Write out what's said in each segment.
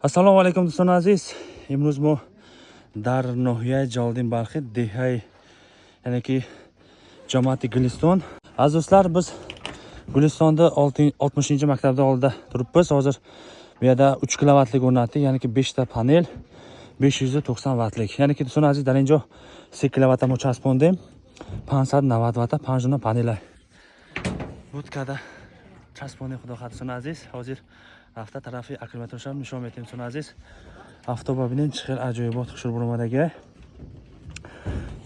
Assalomu alaykum do'stlar aziz. Imroz mo dar nohiya Jalolidin Balxi dehay ya'ni ki jamoati Guliston. Aziz do'stlar, biz Gulistonda 60-maktabda oldida turibmiz. Hozir bu yerda 3 kilovatlik o'rnatdik, ya'ni ki 5 ta panel 590 wattlik. Ya'ni ki do'stlar aziz darinjo 3 kilowatt mo chaspondem 590 watt panjona panellar. Budkada chaspondem xudo xatson aziz. Hozir hafta tarafi akkumulyatorlar nishon etdim son aziz. Avtobobinin chiqil ajoyibot xushur bo'lmadagi.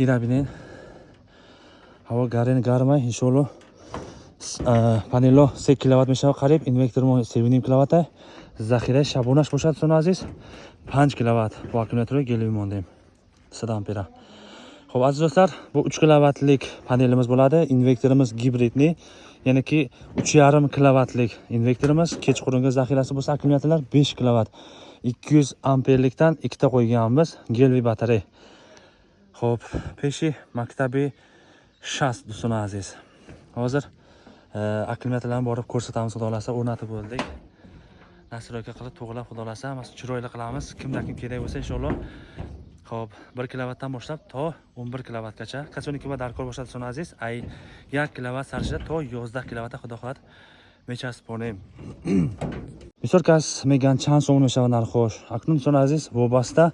Irabinin havo garmay inshaalloh. Panelo 3 kilowatt mishav qarib, invertor mo 7 kilowatt. Zaxira shabonash bo'ladi son aziz. 5 kilowatt bu akkumulyatorga gelib ampera. Xo'p aziz do'stlar, bu 3 kilowattlik panelimiz bo'ladi. Invertorimiz gibridni, ya'ni ki 3,5 kilowattlik invertorimiz. Kechqurungi zaxirasi bo'lsa akkumulyatorlar 5 kilowatt. 200 amperlikdan ikkita qo'yganmiz, gelvi batareya. Xo'p, peshi maktabi shas do'stlar aziz. Hozir akkumulyatorlarni borib ko'rsatamiz, xudolasa o'rnatib bo'ldik. Nastroyka qilib to'g'rilab xudolasa, mas chiroyli qilamiz. Kimda kim kerak bo'lsa inshaalloh. Xo'p, 1 kilowattdan boshlab to 11 kilowattgacha. Qachoniki va darkor bo'lsa son aziz, ay 1 kilowatt sarishda to 11 kilowatt xudo xohlab mechas ponem. Misorkas megan chand so'm mishav narxosh. Aknun son aziz vobasta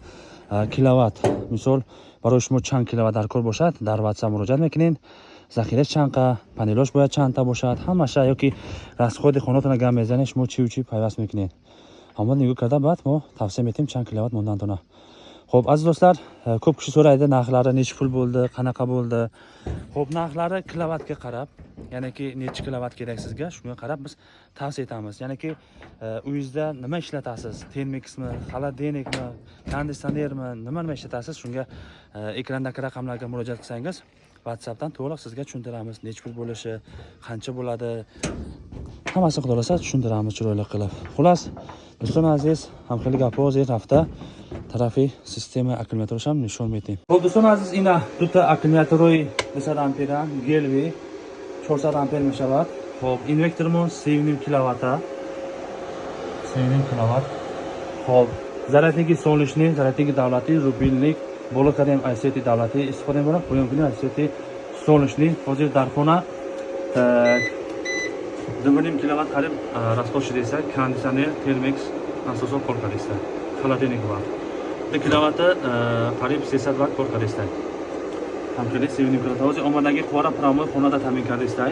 kilowatt. Misol baroy shmo chand kilowatt darkor bo'lsa, dar WhatsApp murojaat mekin. Zaxira chanqa, panelosh boya chanta bo'ladi. Hammasha yoki rasxodi xonotona gam mezanish mo chi payvas mekin. Hamma nigo karda bat mo tavsiya etim chand kilowatt mondan tona. Xo'p aziz do'stlar, ko'p kishi so'raydi narxlari necha pul bo'ldi, qanaqa bo'ldi. Xo'p, narxlari kilovatga qarab, ya'ni ki necha kilovat kerak sizga, shunga qarab biz tavsiya etamiz. Ya'ni ki uyingizda nima ishlatasiz? Termixmi, xolodilnikmi, konditsionermi, nima ishlatasiz? Shunga ekrandagi raqamlarga murojaat qilsangiz, WhatsAppdan to'liq sizga tushuntiramiz, necha pul bo'lishi, qancha bo'ladi. Hammasi xudolasa tushuntiramiz chiroyli qilib. Xullas, do'stlar aziz, hamxirlik hozir hafta tarafi sistema akkumulyator ham nishon meting. Xo'p do'stlar aziz, ina duta akkumulyatori 10 ampera gelvi 400 amper mishavat. Xo'p, invertorimiz 7 kilowatt. 7 kilowatt. Xo'p, zaryadniki солнечный, zaryadniki davlati, rubinlik, bolokada ham ICT davlati istifoda bo'lib, qo'yimkini ICT солнечный. Hozir darxona 2,5 kilowatt qarib rastoshi desa, konditsioner, Thermix asosov polka desa, xolodilnik bor. 1 kilowatt qarib 300 watt polka desa. Hamkili 7 kilowatt. Hozir omadagi qora promoy xonada ta'min qilishda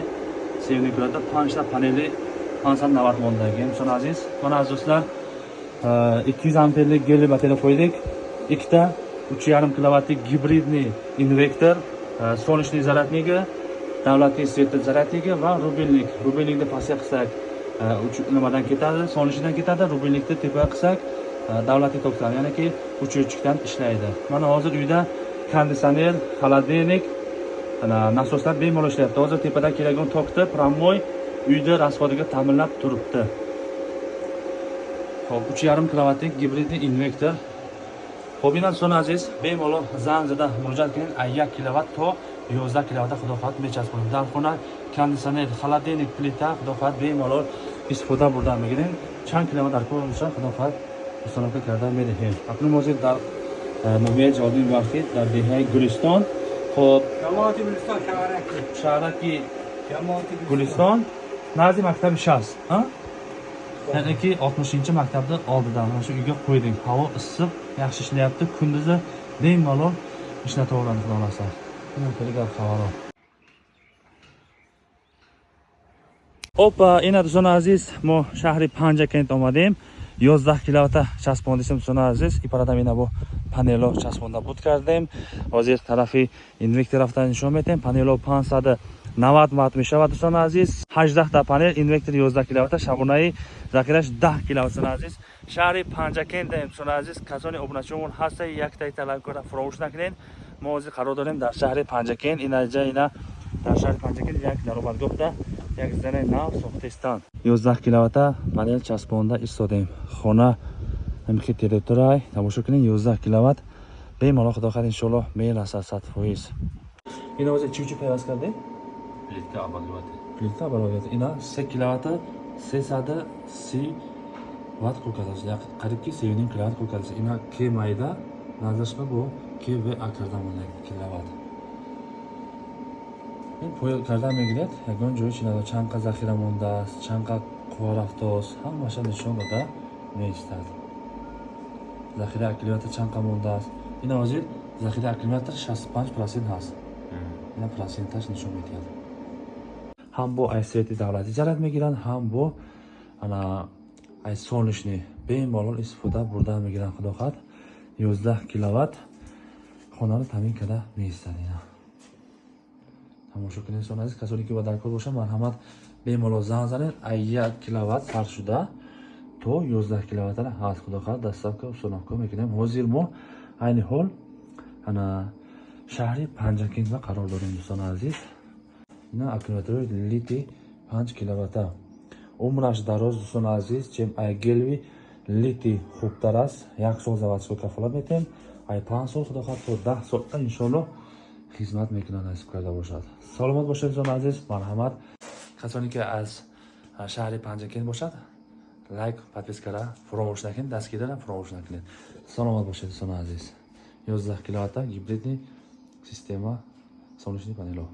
7 kilowatt 5 ta paneli 590 watt mondagi. Son aziz, mana aziz do'stlar, 200 amperlik gelli batareya qo'ydik. Ikkita 3,5 kilowattlik gibridni invertor, солнечный zaryadniki, davlatli svet zaryadniki va rubinlik. Rubinlikni pastga qilsak, nimadan ketadi? Солнечныйdan ketadi. Rubinlikni tepaga qilsak, davlatli tokdan, ya'ni ki 3.3dan ishlaydi. Mana hozir uyda konditsioner, xolodilnik, nasoslar bemalol ishlayapti. Hozir tepada keladigan tokni promoy uyda rasxodiga ta'minlab turibdi. Xo'p, 3,5 kilowattlik gibridli invertor. Xo'p, inan son aziz, bemalol zanjida murojaat qiling. 1 kilowatt to 11 kilowatt xudo xohlab mechas bo'ladi. Darxona, konditsioner, xolodilnik, plita xudo xohlab bemalol istifoda bo'ldan megirin. Chand kilowatt darkor bo'lsa xudo xohlab istifoda kardan medehin. Aknun hozir dar nohiya Jalolidin Balxi dar dehay Guliston. Xo'p, jamoati Guliston shaharaki jamoati Guliston nazi maktabi shas, ha? Ya'ni ki 60-maktabda oldidan mana shu uyga qo'ydik. Havo issiq, yaxshi ishlayapti. Kunduzi bemalol ishlataveramiz xulolasa. Mana telegram xabar. Hoppa, ina do'stlar aziz, mo shahri Panjakent omadim. 11 kilowatt chaspondishim do'stlar aziz. Iparada mena bu panelo chasponda bud kardim. Hozir tarafi invertor aftan nishon metem. Panelo 590 watt mishavat do'stlar aziz. 18 ta panel, invertor 11 kilowatt, shabonai zakirash 10 kilowatt do'stlar aziz. Shahri Panjakent do'stlar aziz. Kasoni obunachimon hasta yakta talab ko'ra frosh naklen. Ma hozir qaror dorim dar shahri Panjakent, ina dar shahri Panjakent yak daromadgohda yak zana nav soxtiston 11 kilowatt panel chasponda istodem. Xona hamki teritoray tomosha qiling 11 kilowatt bemalol xudo xohlasa inshaalloh mail asas 100%. Ina hozir chuvchi payvas qildi. Plita обогреватель. Ina 3 kilowatt sesada si ватт кӯркардаш қариб ки 3,5 киловатт кӯркардаш. Ина ки майда назаршба бо ки ва карда монад киловатт. ин пой карда мегирад, ягон ҷои чи надо чанқа захира мондааст, чанқа қувва рафтоост, ҳамаша нишон дода меистад. Захира аккумулятор чанқа мондааст. Ин ҳозир захира аккумулятор 65% ҳаст. Ина проценташ нишон медиҳад. ҳам бо айсвети давлатӣ зарад мегиранд, ҳам бо ана ай солнечный бемалол истифода бурда мегиранд. Худохат 11 киловатт хонаро таъмин карда меистад. ина тамошо кунед сон азиз, касоне ки ба дар кор бошанд марҳамат бемалол занг занед. Ай 1 киловатт сарф шуда то 11 киловаттара ҳаст. Худохат доставка установка мекунем. ҳозир мо айни ҳол ана шаҳри Панҷакентда қарор дорем дӯстони азиз. ина аккумулятори литий 5 киловатта. умраш дароз дӯстони азиз, чем ай гелви литий хубтар аст. 1 сол заводской кафолат метем. ай 5 сол худохат то 10 сол иншоалло хизмат мекунад, насиб карда бошад. Саломат бошед дӯстони азиз, марҳамат. касоне ки аз шаҳри Панҷакент бошад, лайк, подпискара фаромӯш накунед, дастгирара фаромӯш накунед. Саломат бошед дӯстони азиз. 11 киловатта гибридный система солнечных панелов.